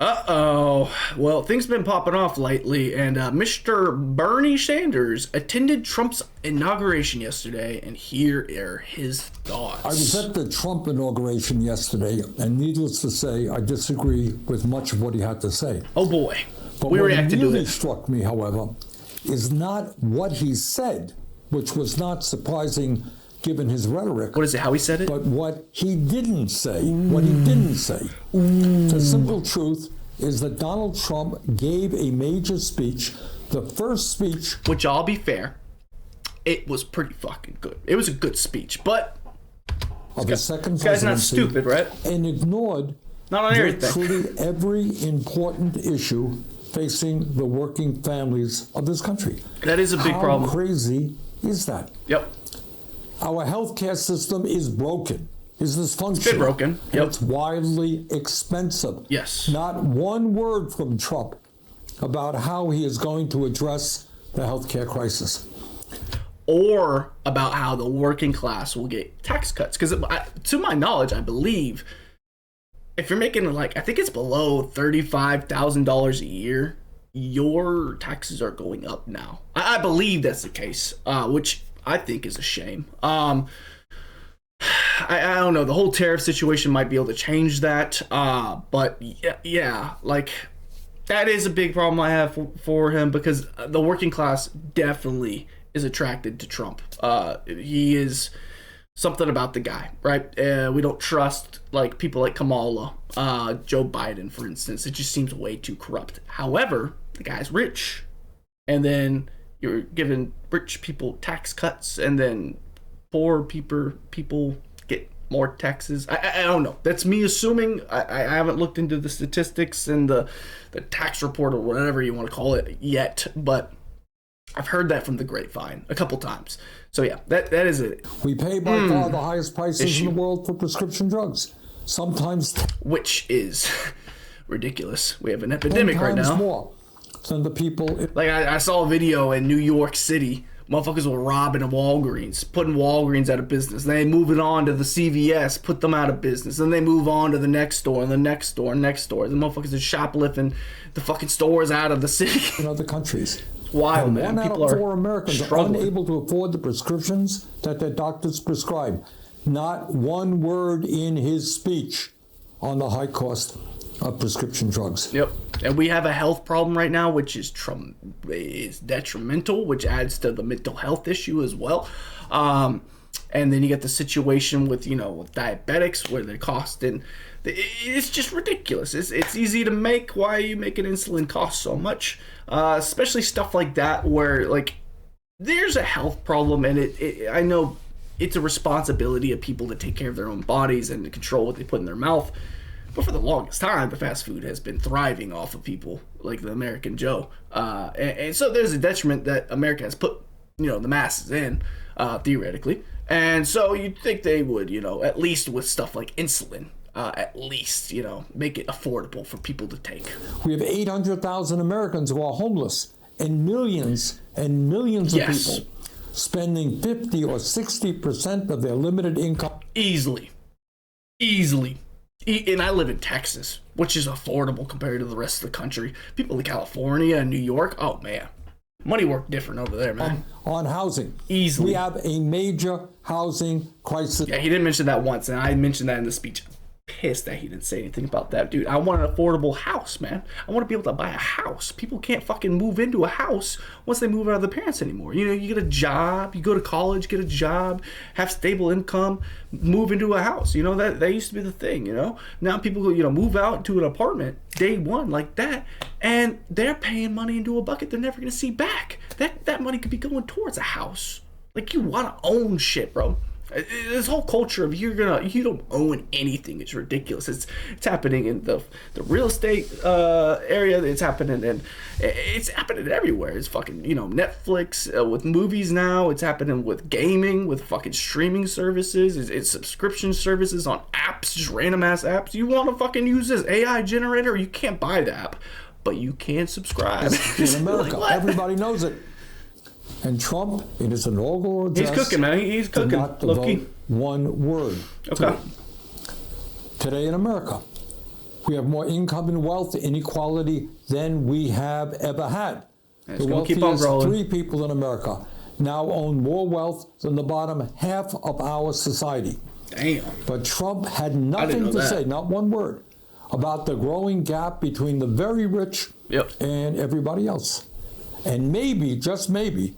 Uh-oh. Well, things been popping off lately, and Mr. Bernie Sanders attended Trump's inauguration yesterday, and here are his I was thoughts. at the Trump inauguration yesterday, and needless to say, I disagree with much of what he had to say. Oh boy, But we what reacted to really it. struck me, however, is not what he said, which was not surprising given his rhetoric, What is it, how he said it? but what he didn't say. What he didn't say. The simple truth is that Donald Trump gave a major speech, the first speech. Which, I'll be fair, it was pretty fucking good. It was a good speech, but Of his second this guy's not presidency, stupid, right? and ignored Not on everything. virtually every important issue facing the working families of this country. That is a big How problem. crazy is that? Yep. Our healthcare system is broken, is dysfunctional. It's been broken. and Yep. It's wildly expensive. Yes. Not one word from Trump about how he is going to address the healthcare crisis. Or about how the working class will get tax cuts. Because to my knowledge, I believe if you're making I think it's below $35,000 a year, your taxes are going up now. I believe that's the case, which I think is a shame. I don't know. The whole tariff situation might be able to change that. But yeah, that is a big problem I have for him, because the working class definitely is attracted to Trump. He is something about the guy, right? We don't trust people like Kamala, Joe Biden, for instance. It just seems way too corrupt. However, the guy's rich, and then you're giving rich people tax cuts, and then poor people get more taxes. I don't know. That's me assuming. I haven't looked into the statistics and the tax report or whatever you want to call it yet, but I've heard that from the grapevine a couple times. So yeah, that is it. We pay by far the highest prices Issue. in the world for prescription drugs. Sometimes Which is ridiculous. We have an 10 epidemic right times now. more than the people. I saw a video in New York City. Motherfuckers were robbing a Walgreens, putting Walgreens out of business. Then they move it on to the CVS, put them out of business. Then they move on to the next store and the next store and next store. The motherfuckers are shoplifting the fucking stores out of the city. in other countries. It's wild, man. One out People of are 4 Americans are struggling. unable to afford the prescriptions that their doctors prescribe. Not one word in his speech on the high cost of prescription drugs. Yep. And we have a health problem right now, which is detrimental, which adds to the mental health issue as well. And then you get the situation with diabetics, where they're costing. It's just ridiculous. It's easy to make. Why are you making insulin cost so much? Especially stuff like that, where there's a health problem, and I know it's a responsibility of people to take care of their own bodies and to control what they put in their mouth. But for the longest time, the fast food has been thriving off of people like the American Joe. And so there's a detriment that America has put, the masses in, theoretically. And so you'd think they would, at least with stuff like insulin, at least, make it affordable for people to take. We have 800,000 Americans who are homeless, and millions of Yes. people spending 50 or 60% of their limited income. Easily. And I live in Texas, which is affordable compared to the rest of the country. People in California and New York, oh man, money work different over there, man. On housing. Easily. We have a major housing crisis. Yeah, he didn't mention that once, and I mentioned that in the speech. Pissed that he didn't say anything about that, dude. I want an affordable house, man. I want to be able to buy a house. People can't fucking move into a house once they move out of their parents anymore. You get a job, you go to college, get a job, have stable income, move into a house. That used to be the thing. Now people move out to an apartment day one like that, and they're paying money into a bucket they're never gonna see back. That money could be going towards a house. You want to own shit, bro. This whole culture of you don't own anything is ridiculous. It's happening in the real estate area. It's happening everywhere. It's fucking Netflix with movies now. It's happening with gaming, with fucking streaming services. It's subscription services on apps, just random ass apps. You want to fucking use this AI generator? You can't buy the app, but you can subscribe. In America, everybody knows it. And Trump, in his inaugural address, He's cooking, man. He's did cooking. not Low-key. devote one word to Okay. it. Today in America, We have more income and wealth inequality than we have ever had. It's The gonna keep on wealthiest growing. 3 people in America now own more wealth than the bottom half of our society. Damn. But Trump had didn't nothing know to that. say, not one word, about the growing gap between the very rich Yep. and everybody else. And maybe, just maybe,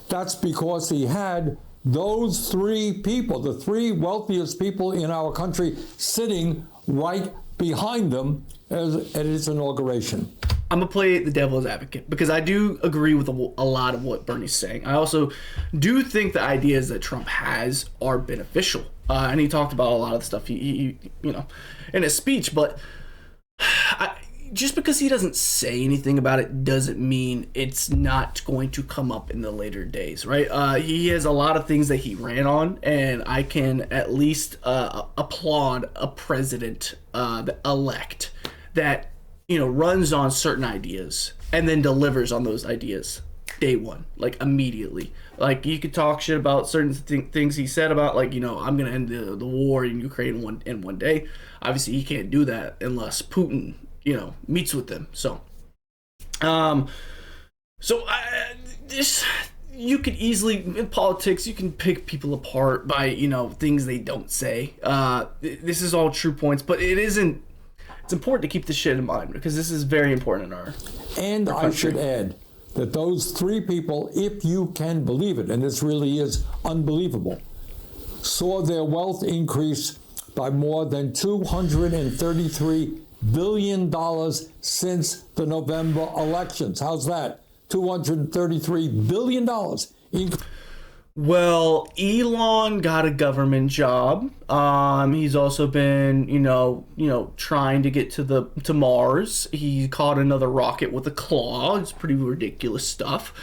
that's because he had those 3 people, the 3 wealthiest people in our country, sitting right behind them at his inauguration. I'm going to play the devil's advocate because I do agree with a lot of what Bernie's saying. I also do think the ideas that Trump has are beneficial. And he talked about a lot of the stuff he in his speech, but just because he doesn't say anything about it doesn't mean it's not going to come up in the later days, right? He has a lot of things that he ran on, and I can at least applaud a president elect that runs on certain ideas and then delivers on those ideas day one, like immediately. Like, you could talk shit about certain things he said about, like, I'm gonna end the war in Ukraine in one day. Obviously, he can't do that unless Putin meets with them. So this, you could easily, in politics, you can pick people apart by things they don't say. This is all true points, but it's important to keep this shit in mind because this is very important in our And I should add that those 3 people, if you can believe it, and this really is unbelievable, saw their wealth increase by more than $233 billion since the November elections. How's that? $233 billion. Well, Elon got a government job. He's also been, trying to get to Mars. He caught another rocket with a claw. It's pretty ridiculous stuff.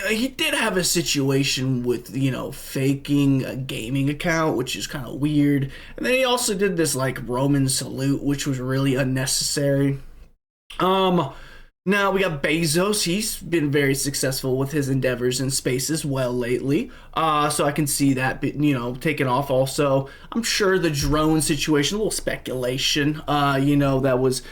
He did have a situation with, faking a gaming account, which is kind of weird. And then he also did this Roman salute, which was really unnecessary. Now we got Bezos. He's been very successful with his endeavors in space as well lately. So I can see that, taking off. Also, I'm sure the drone situation, a little speculation, that was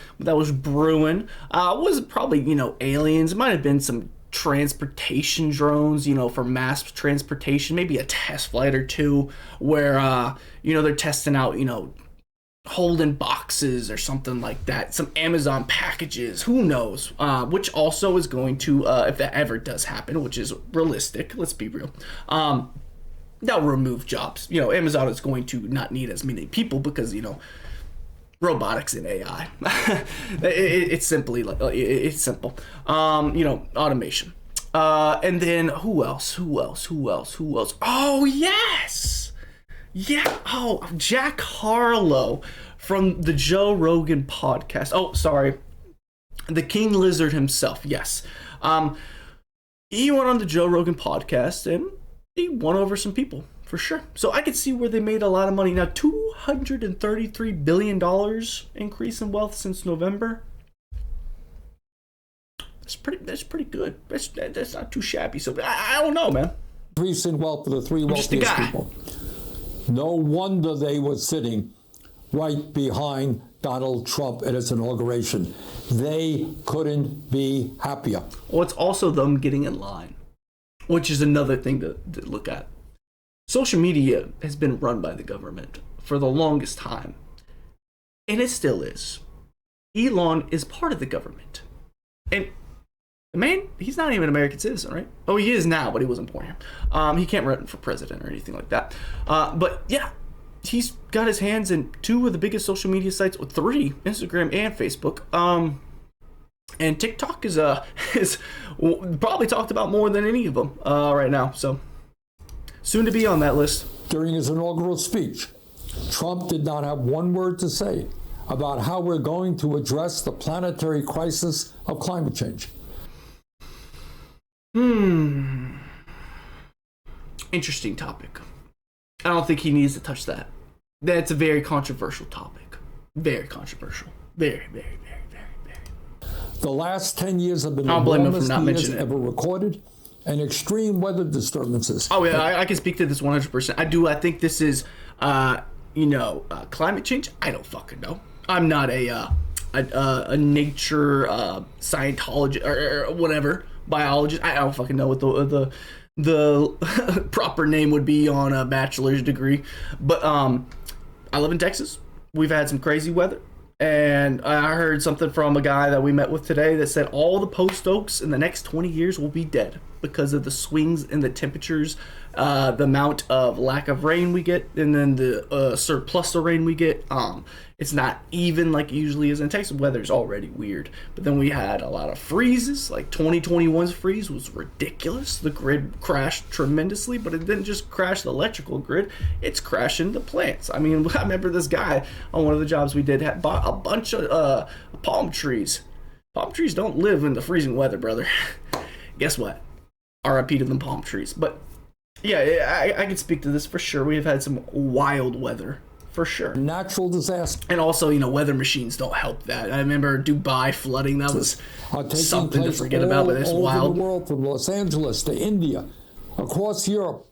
brewing. Was probably, aliens. It might have been some transportation drones, for mass transportation. Maybe a test flight or two where, they're testing out, holding boxes or something like that, some Amazon packages, who knows, which also is going to, if that ever does happen, which is realistic, let's be real, that'll remove jobs. Amazon is going to not need as many people because robotics and AI. It's simple. Automation, and then who else? Oh yes. Yeah. Oh, Jack Harlow from the Joe Rogan podcast. Oh, sorry. The King Lizard himself. Yes. He went on the Joe Rogan podcast and he won over some people for sure. So I could see where they made a lot of money. Now, $233 billion increase in wealth since November. That's pretty good. That's not too shabby. So I don't know, man. Increase in wealth for the 3 wealthiest people. No wonder they were sitting right behind Donald Trump at his inauguration. They couldn't be happier. Well, it's also them getting in line, which is another thing to look at. Social media has been run by the government for the longest time, and it still is. Elon is part of the government. And the man, he's not even an American citizen, right? Oh, he is now, but he wasn't born here. He can't run for president or anything like that. But yeah, he's got his hands in 2 of the biggest social media sites, or 3, Instagram and Facebook. And TikTok is probably talked about more than any of them right now. So soon to be on that list. During his inaugural speech, Trump did not have one word to say about how we're going to address the planetary crisis of climate change. Interesting topic. I don't think he needs to touch that. That's a very controversial topic. Very controversial. Very, very, very, very, very. The last 10 years have been I'll the blame him for warmest not years mentioning it. ever recorded, and extreme weather disturbances. Oh yeah, I can speak to this 100%. I think this is, climate change. I don't fucking know. I'm not a nature Scientologist or whatever biologist. I don't fucking know what the proper name would be on a bachelor's degree, but I live in Texas. We've had some crazy weather, and I heard something from a guy that we met with today that said all the post oaks in the next 20 years will be dead because of the swings in the temperatures, the amount of lack of rain we get, and then the surplus of rain we get. It's not even like it usually is in Texas. Weather's already weird, but then we had a lot of freezes. Like 2021's freeze was ridiculous. The grid crashed tremendously, but it didn't just crash the electrical grid, it's crashing the plants. I mean, I remember this guy on one of the jobs we did had bought a bunch of palm trees. Palm trees don't live in the freezing weather, brother. Guess what? RIP to them palm trees. But yeah, I can speak to this for sure. We have had some wild weather. For sure. Natural disaster. And also, weather machines don't help that. I remember Dubai flooding. That was something to forget about, but it's wild. All over the world, from Los Angeles to India, across Europe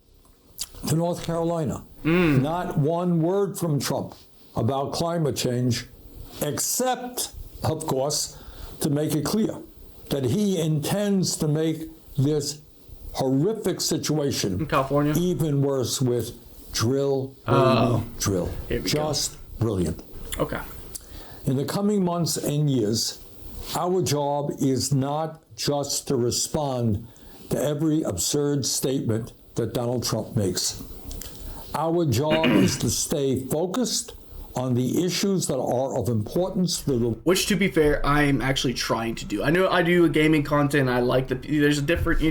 to North Carolina. Not one word from Trump about climate change, except, of course, to make it clear that he intends to make this horrific situation in California even worse with drill, baby, drill. Just brilliant. Okay. In the coming months and years, our job is not just to respond to every absurd statement that Donald Trump makes. Our job is to stay focused on the issues that are of importance to the... Which, to be fair, I'm actually trying to do. I know I do gaming content. I like there's a different,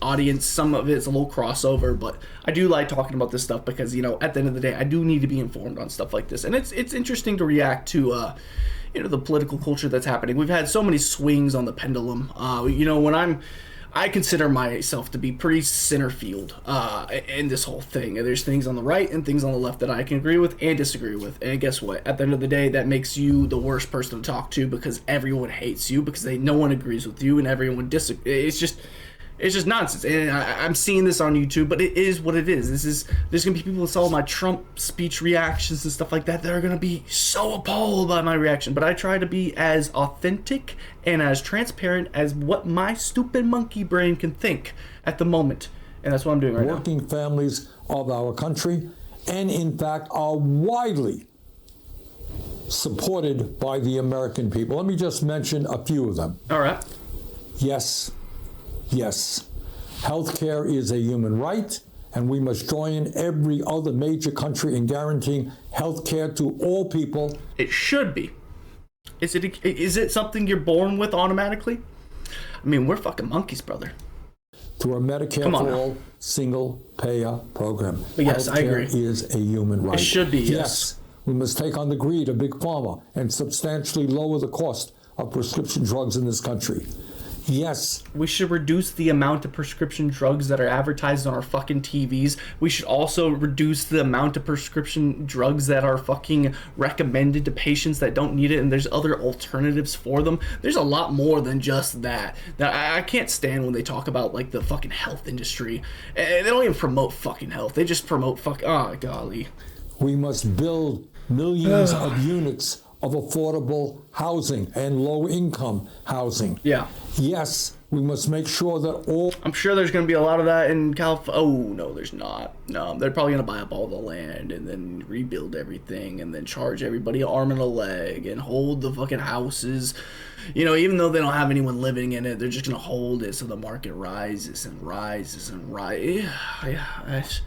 audience. Some of it's a little crossover, but I do like talking about this stuff because, at the end of the day, I do need to be informed on stuff like this. And it's interesting to react to, the political culture that's happening. We've had so many swings on the pendulum. I consider myself to be pretty center field in this whole thing. And there's things on the right and things on the left that I can agree with and disagree with. And guess what? At the end of the day, that makes you the worst person to talk to because everyone hates you because no one agrees with you and everyone disagrees. It's just nonsense. And I'm seeing this on YouTube, but it is what it is. There's going to be people that saw my Trump speech reactions and stuff like that that are going to be so appalled by my reaction. But I try to be as authentic and as transparent as what my stupid monkey brain can think at the moment. And that's what I'm doing right now. Working families of our country, and in fact, are widely supported by the American people. Let me just mention a few of them. All right. Yes. Healthcare is a human right, and we must join every other major country in guaranteeing healthcare to all people. It should be. Is it something you're born with automatically? I mean, we're fucking monkeys, brother. Through a Medicare for all single-payer program. But yes, I agree. Healthcare is a human right. It should be, yes. We must take on the greed of Big Pharma and substantially lower the cost of prescription drugs in this country. Yes. We should reduce the amount of prescription drugs that are advertised on our fucking TVs. We should also reduce the amount of prescription drugs that are fucking recommended to patients that don't need it, and there's other alternatives for them. There's a lot more than just that. Now, I can't stand when they talk about, the fucking health industry. They don't even promote fucking health. They just promote oh, golly. We must build millions of units of affordable housing and low-income housing. Yeah. Yes, we must make sure that all... I'm sure there's going to be a lot of that in California. Oh, no, there's not. No, they're probably going to buy up all the land and then rebuild everything and then charge everybody an arm and a leg and hold the fucking houses. Even though they don't have anyone living in it, they're just going to hold it so the market rises and rises and rises.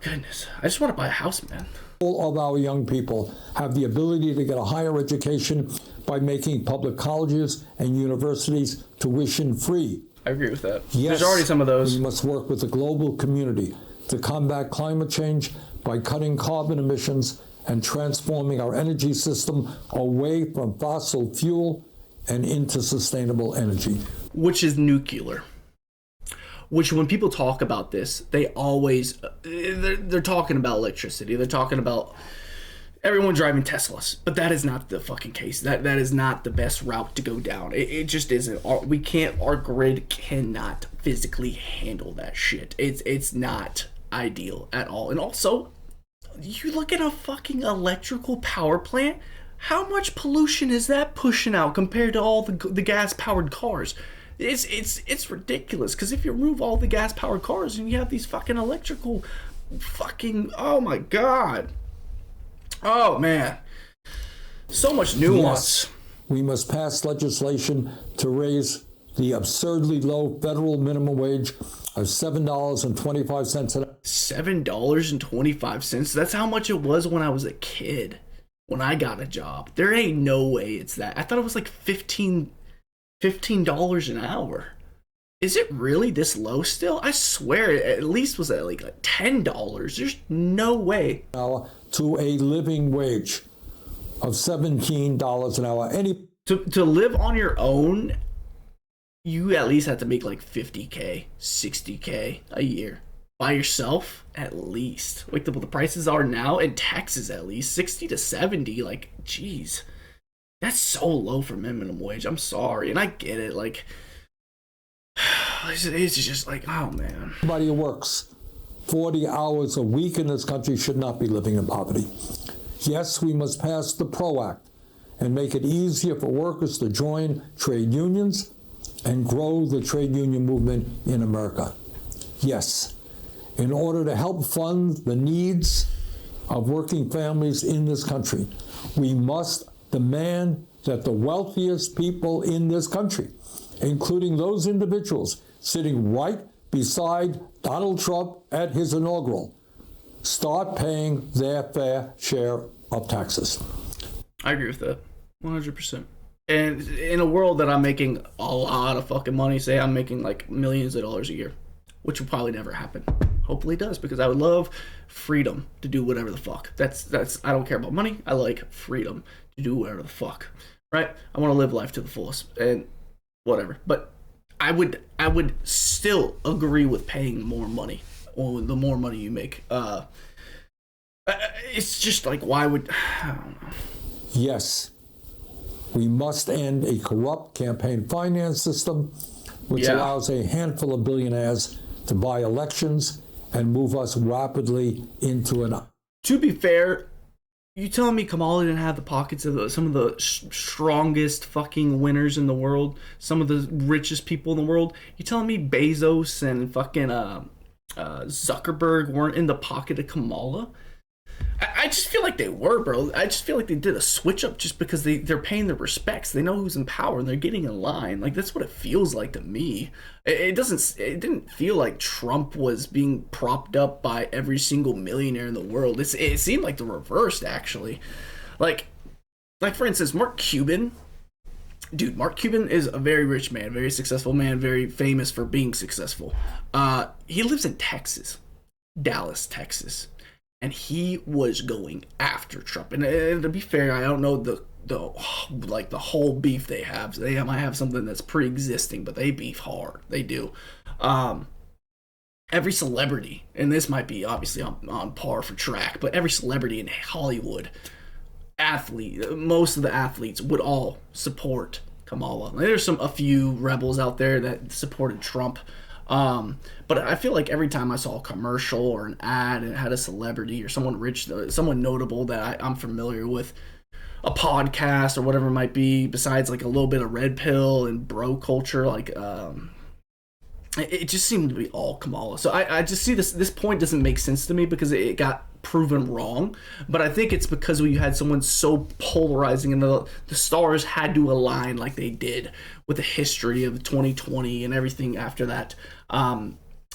Goodness, I just want to buy a house, man. All of our young people have the ability to get a higher education by making public colleges and universities tuition free. I agree with that. Yes, there's already some of those. We must work with the global community to combat climate change by cutting carbon emissions and transforming our energy system away from fossil fuel and into sustainable energy. Which is nuclear. Which, when people talk about this, they always, they're talking about electricity. They're talking about everyone driving Teslas. But that is not the fucking case. That is not the best route to go down. It just isn't. Our grid cannot physically handle that shit. It's not ideal at all. And also, you look at a fucking electrical power plant, How much pollution is that pushing out compared to all the gas-powered cars? It's ridiculous, because if you remove all the gas-powered cars and you have these fucking electrical fucking, oh my god. Oh man. So much nuance. Yes, we must pass legislation to raise the absurdly low federal minimum wage of $7.25 an hour. $7.25. That's how much it was when I was a kid. When I got a job. There ain't no way it's that. I thought it was like $15 an hour. Is it really this low still? I swear it at least was at like $10. There's no way. To a living wage of $17 an hour. To live on your own, you at least have to make like 50K, 60K a year. By yourself, at least. Like the prices are now in Texas, at least 60 to 70. Like, geez, that's so low for minimum wage. I'm sorry, and I get it. Like, it's just like, oh man. Everybody who works 40 hours a week in this country should not be living in poverty. Yes, we must pass the PRO Act and make it easier for workers to join trade unions and grow the trade union movement in America. Yes. In order to help fund the needs of working families in this country, we must demand that the wealthiest people in this country, including those individuals sitting right beside Donald Trump at his inaugural, start paying their fair share of taxes. I agree with that, 100%. And in a world that I'm making a lot of fucking money, say I'm making like millions of dollars a year, which will probably never happen. Hopefully it does, because I would love freedom to do whatever the fuck. That's I don't care about money. I like freedom to do whatever the fuck. Right? I want to live life to the fullest and whatever. But I would still agree with paying more money, or the more money you make. It's just like, why would, I don't know. Yes. We must end a corrupt campaign finance system which allows a handful of billionaires to buy elections and move us rapidly into an... To be fair, you telling me Kamala didn't have the pockets of some of the strongest fucking winners in the world, some of the richest people in the world? You telling me Bezos and fucking Zuckerberg weren't in the pocket of Kamala? I just feel like they were, bro. I just feel like they did a switch up just because they're paying their respects. They know who's in power and they're getting in line. Like, that's what it feels like to me. It didn't feel like Trump was being propped up by every single millionaire in the world. It seemed like the reverse, actually. Like for instance, Mark Cuban. Dude, Mark Cuban is a very rich man, very successful man, very famous for being successful. He lives in Texas, Dallas, Texas. And he was going after Trump. And to be fair, I don't know the whole beef they have. They might have something that's pre-existing, but they beef hard. They do. Every celebrity, and this might be obviously on par for track, but every celebrity in Hollywood, most of the athletes would all support Kamala. There's a few rebels out there that supported Trump. But I feel like every time I saw a commercial or an ad and it had a celebrity or someone rich, someone notable that I'm familiar with, a podcast or whatever it might be, besides like a little bit of red pill and bro culture, like it just seemed to be all Kamala. So I just see this point doesn't make sense to me because it got proven wrong. But I think it's because we had someone so polarizing and the stars had to align like they did with the history of 2020 and everything after that,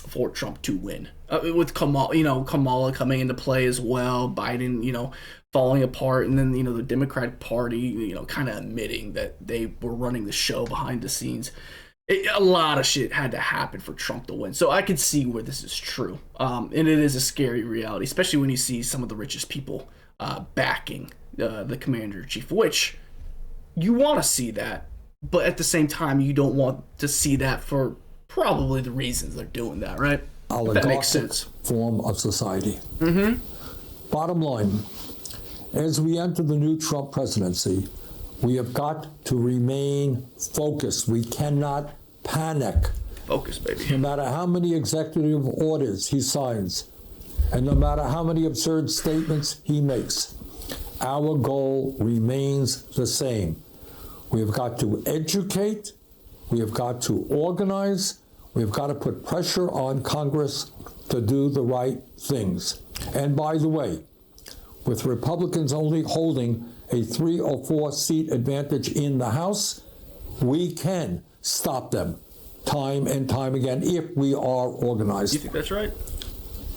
for Trump to win. With Kamala coming into play as well, Biden, falling apart, and then, the Democratic Party, kind of admitting that they were running the show behind the scenes. A lot of shit had to happen for Trump to win. So I could see where this is true. And it is a scary reality, especially when you see some of the richest people backing the commander-in-chief, which you want to see that. But at the same time, you don't want to see that for probably the reasons they're doing that, right? If that makes sense. Form of society. Mm-hmm. Bottom line, as we enter the new Trump presidency, we have got to remain focused. We cannot panic. Focus, baby. No matter how many executive orders he signs, and no matter how many absurd statements he makes, our goal remains the same. We've got to educate, we have got to organize, we've got to put pressure on Congress to do the right things. And by the way, with Republicans only holding a 3 or 4 seat advantage in the House, we can stop them time and time again if we are organized. You think that's right?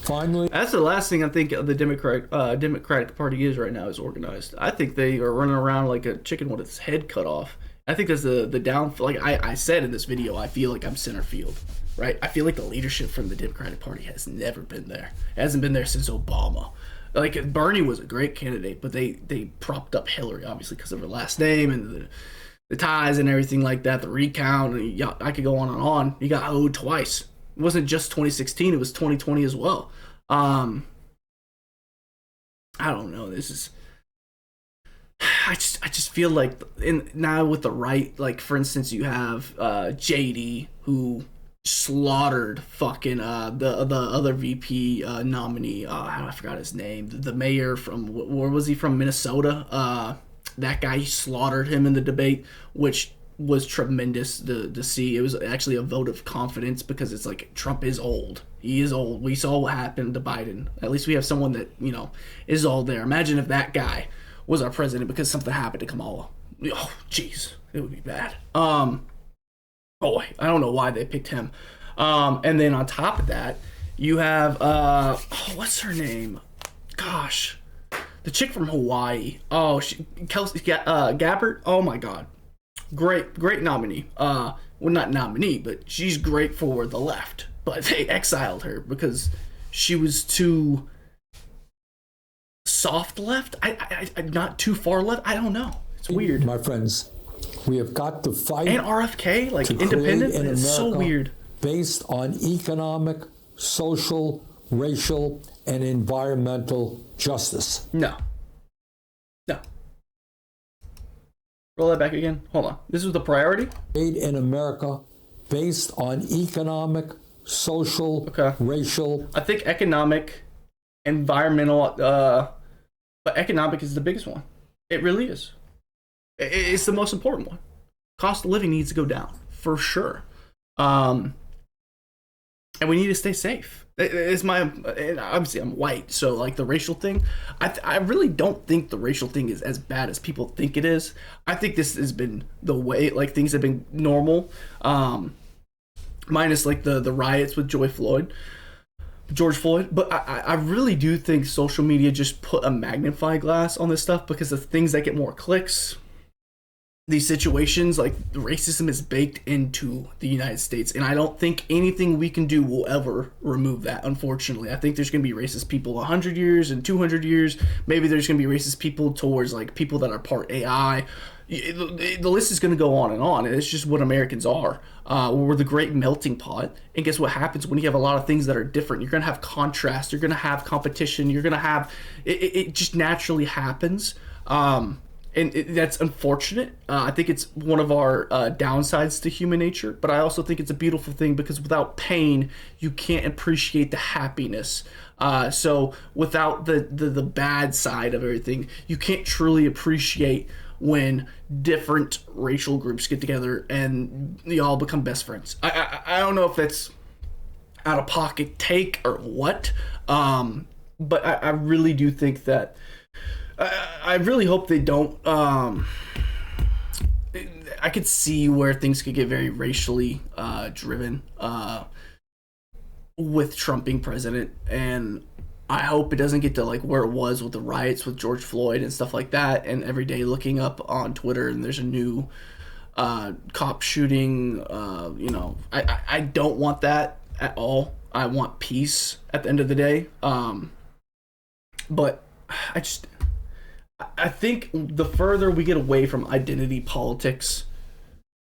Finally, that's the last thing I think the Democratic Party is right now, is organized. I think they are running around like a chicken with its head cut off. I think that's the down. Like I said in this video, I feel like I'm center field, right? I feel like the leadership from the Democratic Party has never been there. It hasn't been there since Obama. Like Bernie was a great candidate, but they propped up Hillary obviously because of her last name and the ties and everything like that. The recount, and I could go on and on. He got owed twice. It wasn't just 2016; it was 2020 as well. I don't know. This is. I just feel like now with the right, like for instance, you have JD who slaughtered fucking the other VP nominee. I forgot his name. The mayor from where was he from? Minnesota. That guy, he slaughtered him in the debate, which was tremendous to see. It was actually a vote of confidence because it's like Trump is old. He is old. We saw what happened to Biden. At least we have someone that, you know, is old there. Imagine if that guy was our president because something happened to Kamala. Oh, jeez. It would be bad. Boy, I don't know why they picked him. And then on top of that, you have, what's her name? Gosh. The chick from Hawaii. Oh, Kelsey Gabbard. Oh, my God. Great nominee. Well, not nominee, but she's great for the left. But they exiled her because she was too soft left. I not too far left. I don't know. It's weird. My friends, we have got to fight. And RFK, like independent. It's so weird. Based on economic, social, racial, and environmental justice. No. Roll that back again. Hold on. This was the priority? Made in America based on economic, social, racial. I think economic, environmental, but economic is the biggest one. It really is. It's the most important one. Cost of living needs to go down, for sure. And we need to stay safe. It's obviously I'm white, so like the racial thing, I really don't think the racial thing is as bad as people think it is. I think this has been the way, like things have been normal, minus like the riots with George Floyd. But I really do think social media just put a magnifying glass on this stuff because the things that get more clicks, these situations, like racism is baked into the United States, and I don't think anything we can do will ever remove that, unfortunately. I think there's going to be racist people 100 years and 200 years. Maybe there's going to be racist people towards like people that are part AI. The list is going to go on, and it's just what Americans are. We're the great melting pot, and guess what happens when you have a lot of things that are different? You're going to have contrast, you're going to have competition, you're going to have it just naturally happens. And that's unfortunate. I think it's one of our downsides to human nature, but I also think it's a beautiful thing because without pain, you can't appreciate the happiness. So without the bad side of everything, you can't truly appreciate when different racial groups get together and they all become best friends. I don't know if that's out of pocket take or what, but I really do think that I really hope they don't. I could see where things could get very racially driven with Trump being president, and I hope it doesn't get to like where it was with the riots with George Floyd and stuff like that. And every day looking up on Twitter and there's a new cop shooting. I don't want that at all. I want peace at the end of the day. But I think the further we get away from identity politics,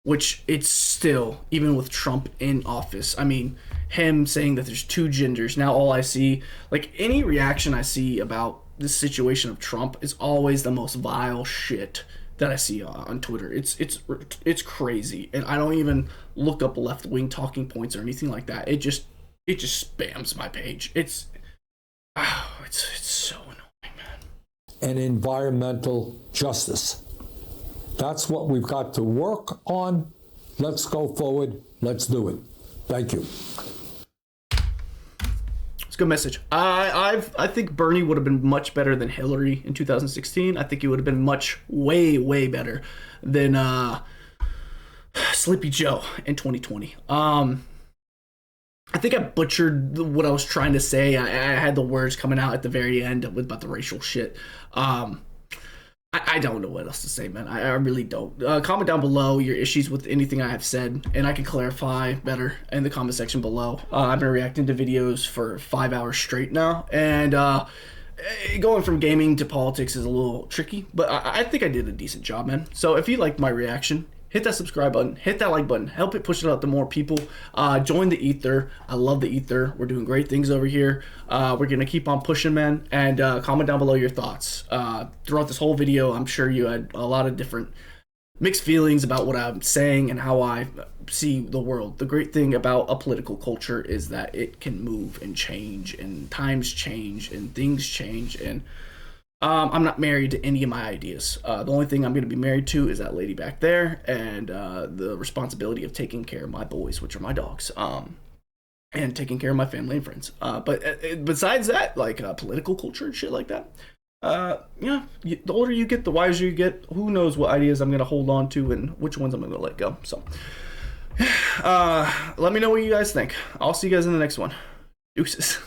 which it's still, even with Trump in office, I mean, him saying that there's two genders, now all I see, like any reaction I see about this situation of Trump is always the most vile shit that I see on Twitter. It's crazy, and I don't even look up left-wing talking points or anything like that. It just spams my page. It's so annoying, man. and environmental justice. That's what we've got to work on. Let's go forward. Let's do it. Thank you. It's a good message. I think Bernie would have been much better than Hillary in 2016. I think he would have been way better than Sleepy Joe in 2020. I think I butchered what I was trying to say. I had the words coming out at the very end about the racial shit. I don't know what else to say, man. I really don't. Comment down below your issues with anything I have said, and I can clarify better in the comment section below. I've been reacting to videos for 5 hours straight now, and going from gaming to politics is a little tricky, but I think I did a decent job, man. So if you liked my reaction, hit that subscribe button, hit that like button, help it push it out to more people. Join the ether. I love the ether. We're doing great things over here. We're gonna keep on pushing, man. And comment down below your thoughts. Throughout this whole video, I'm sure you had a lot of different mixed feelings about what I'm saying and how I see the world. The great thing about a political culture is that it can move and change, and times change, and things change, and I'm not married to any of my ideas. The only thing I'm going to be married to is that lady back there, and the responsibility of taking care of my boys, which are my dogs, and taking care of my family and friends. But besides that, like political culture and shit like that, yeah, the older you get, the wiser you get. Who knows what ideas I'm going to hold on to and which ones I'm going to let go. So let me know what you guys think. I'll see you guys in the next one. Deuces.